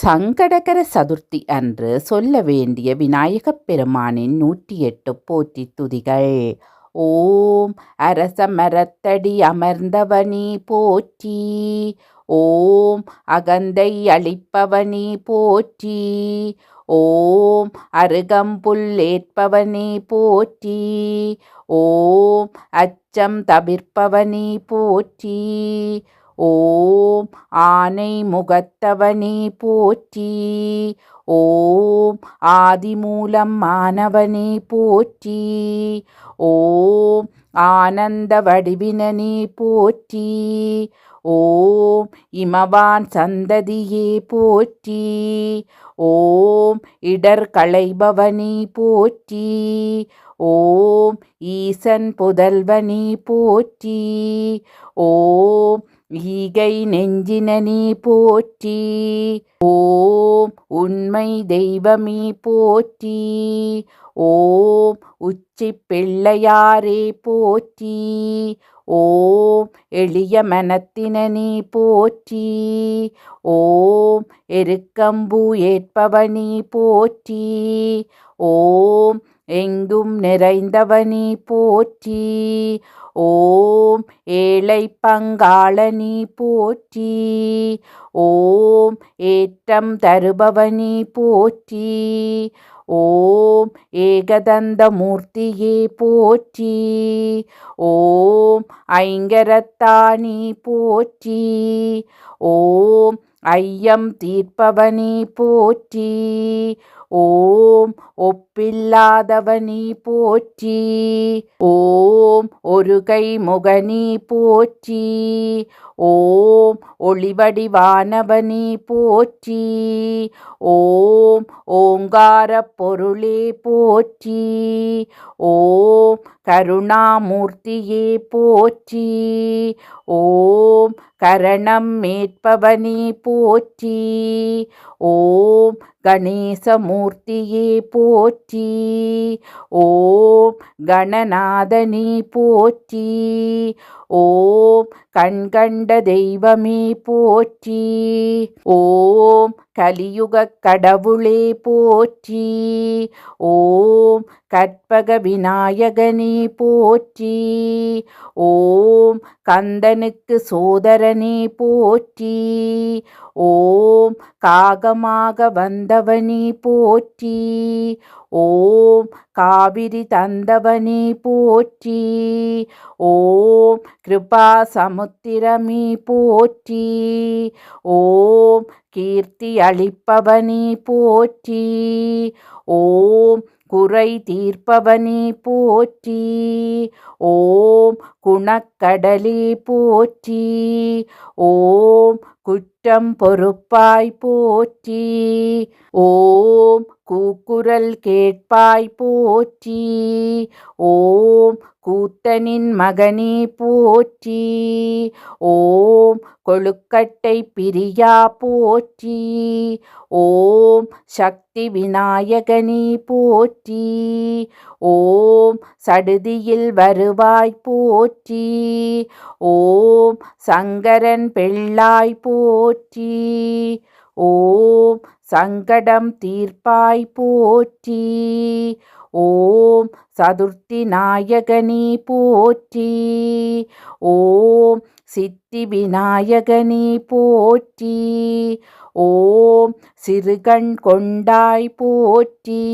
சங்கடகர சதுர்த்தி அன்று சொல்ல வேண்டிய விநாயகப் பெருமானின் 108 போற்றி துதிகள். ஓம் அரச மரத்தடி அமர்ந்தவனி போற்றி. ஓம் அகந்தை அளிப்பவனி போற்றி. ஓம் அருகம்புல் ஏற்பவனி போற்றி. ஓம் அச்சம் தவிர்ப்பவனி போற்றி. ஓம் ஆனை முகத்தவனே போற்றி. ஓம் ஆதிமூலம் மானவனே போற்றி. ஓம் ஆனந்த வடிவினனே போற்றி. ஓம் இமவான் சந்ததியே போற்றி. ஓம் இடர் களைபவனே போற்றி. ஓம் ஈசன் புதல்வனே போற்றி. ஓம் ஈகை நெஞ்சினனே போற்றி. ஓம் உண்மை தெய்வமே போற்றி. ஓம் உச்சி பிள்ளையாரே போற்றி. ஓம் எளிய மனத்தினனே போற்றி. ஓம் எருக்கம்பூ ஏற்பவனே போற்றி. ஓம் எங்கும் நிறைந்தவனே போற்றி. ஓம் ஏழை பங்காளனி போற்றி. ஓம் ஏற்றம் தருபவனி போற்றி. ஓம் ஏகதந்த மூர்த்தியே போற்றி. ஓம் ஐங்கரத்தானி போற்றி. ஓம் ஐயம் தீர்ப்பவனி போற்றி. ஓம் ஒப்பில்லாதவனி போற்றி. ஓம் ஒரு கை முகனி போற்றி. ஓம் ஒளிவடிவானவனி போற்றி. ஓம் ஓங்கார பொருளே போற்றி. ஓம் கருணாமூர்த்தியே போற்றி. ஓம் கரணம் மேற்பவனி போற்றி. ஓம் கணேசமூர்த்தியே போற்றி. ஓம் கணநாதனி போற்றி. ஓம் கண்கண்ட தெய்வமே போற்றி. ஓம் கலியுக கடவுளே போற்றி. ஓம் கற்பக விநாயகனே போற்றி. ஓம் கந்தனுக்கு சோதரனே போற்றி. ஓம் காகமாக வந்தவனே போற்றி. ஓம் காவிரி தந்தவனே போற்றி. ஓம் கிருபா சமுத்திரமே போற்றி. ஓம் கீர்த்தி அளிப்பவனே போற்றி. ஓம் குறை தீர்ப்பவனே போற்றி. ஓம் குணக்கடலே போற்றி. ஓம் குற்றம் பொறுப்பாய் போற்றி. ஓம் கூக்குரல் கேட்பாய் போற்றி. ஓம் கூத்தனின் மகனே போற்றி. ஓம் கொழுக்கட்டை பிரியா போற்றி. ஓம் சக்தி விநாயகனே போற்றி. ஓம் சடுதியில் வருவாய் போற்றி. ஓம் சங்கரன் பிள்ளாய் போற்றி. ஓம் சங்கடம் தீர்ப்பாய் போற்றி. ஓம் சதுர்த்தி நாயகனே போற்றி. ஓம் சித்தி விநாயகனே போற்றி. ஓம் சிறுகண் கொண்டாய் போற்றி.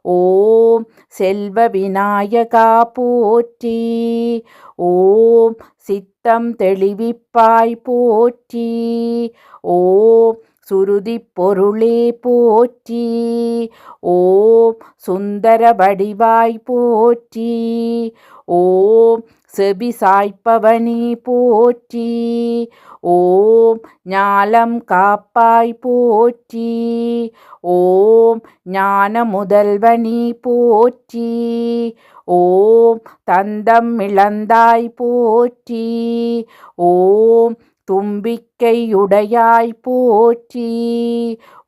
ஓம் செல்வ விநாயகா போற்றி. ஓம் சித்தம் தெளிவிப்பாய் போற்றி. ஓம் சுருதி பொருளே போற்றி. ஓம் சுந்தர வடிவாய் போற்றி. ஓம் செவி சாய்ப்பவனி போற்றி. ஓம் ஞாலம் காப்பாய் போற்றி. ஓம் ஞான முதல்வனி போற்றி. ஓம் தந்தம் இழந்தாய் போற்றி. ஓம் தும்பிக்கையுடையாய் போற்றி.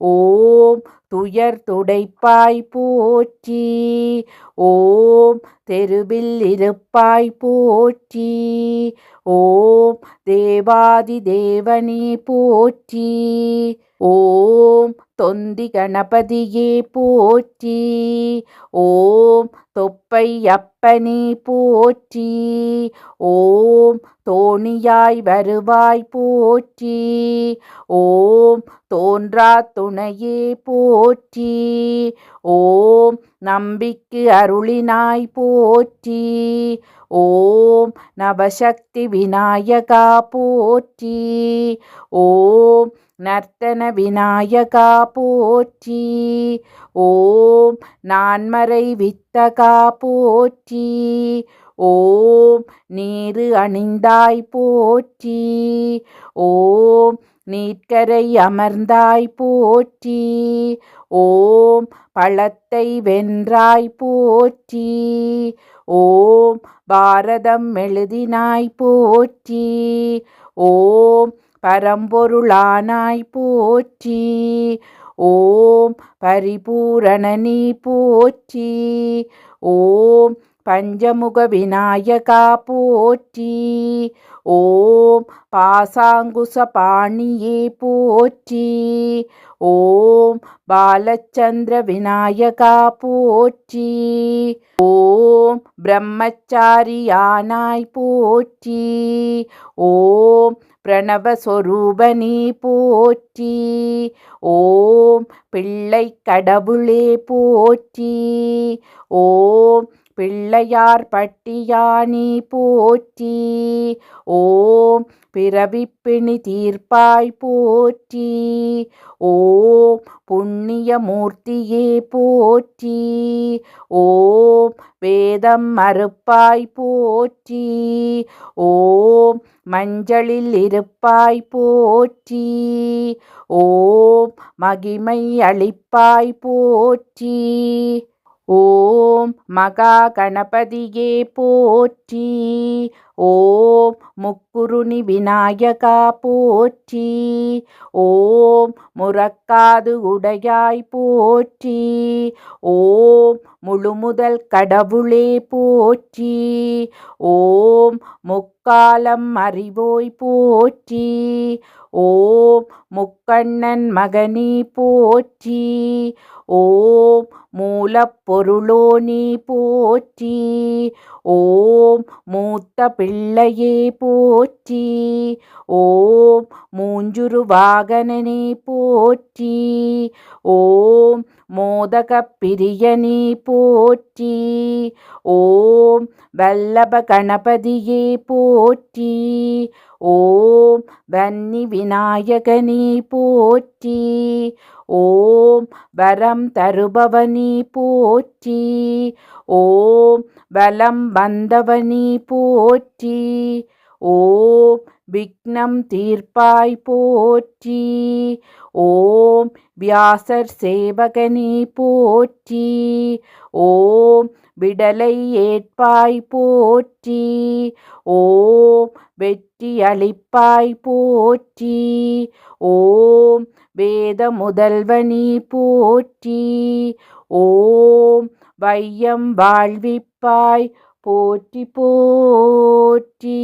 ஓம் துயர் துடைப்பாய் போற்றி. ஓம் தெருவில் இருப்பாய் போற்றி. ஓம் தேவாதி தேவனே போற்றி. ஓம் தொந்தி கணபதியே போற்றி. ஓம் தொப்பை அப்பனே போற்றி. ஓம் தோணியாய் வருவாய் போற்றி. ஓம் தோன்றா துணையே போற்றி. ஓம் நம்பிக்கு அருளினாய் போற்றி. ஓம் நவசக்தி விநாயகா போற்றி. ஓம் நர்த்தன விநாயகா போற்றி. ஓம் நான்மறை வித்தகா போற்றி. ஓம் நீரு அணிந்தாய் போற்றி. ஓம் நீட்கரை அமர்ந்தாய் போற்றி. ஓம் பழத்தை வென்றாய் போற்றி. ஓம் பாரதம் எழுதினாய் போற்றி. ஓம் பரம்பொருளானாய் போற்றி. ஓம் பரிபூரணனி போற்றி. ஓம் பஞ்சமுக விநாயகா போற்றி. ஓம் பாசாங்குச பாணியே போற்றி. ஓம் பாலச்சந்திர விநாயகா போற்றி. ஓம் பிரம்மச்சாரியானாய் போற்றி. ஓம் பிரணவஸ்வரூபனே போற்றி. ஓம் பிள்ளை கடவுளே போற்றி. ஓம் பிள்ளையார் பட்டியானி போற்றி. ஓம் பிறவிப்பிணி தீர்ப்பாய் போற்றி. ஓம் புண்ணியமூர்த்தியே போற்றி. ஓம் வேதம் மறுப்பாய் போற்றி. ஓம் மஞ்சளில் இருப்பாய் போற்றி. ஓம் மகிமை அளிப்பாய் போற்றி. ஓம் மகா கணபதியே போற்றி. ஓம் முக்குருணி விநாயகா போற்றி. ஓம் முறக்காது உடையாய் போற்றி. ஓம் முழுமுதல் கடவுளே போற்றி. ஓம் முக்காலம் அறிவோய் போற்றி. ஓம் முக்கண்ணன் மகனே போற்றி. ஓம் மூலப்பொருளோனி போற்றி. ஓம் மூத்த பிள்ளையே போற்றி. ஓம் மூஞ்சுரு வாகனனே போற்றி. ஓம் மோதகப் பிரியனே போற்றி. ஓம் வல்லப கணபதியே போற்றி. ஓம் வன்னி விநாயகனே போற்றி. ஓம் வரம் தருபவனி போற்றி. ஓம் வலம் வந்தவனி போற்றி. ஓம் விக்னம் தீர்ப்பாய் போற்றி. ஓம் வியாசர் சேவகனே போற்றி. ஓம் விடலை ஏற்பாய் போற்றி. ஓம் வெற்றி அளிப்பாய் போற்றி. ஓம் வேத முதல்வனி போற்றி. ஓம் வையம் வாழ்விப்பாய் போற்றி போற்றி.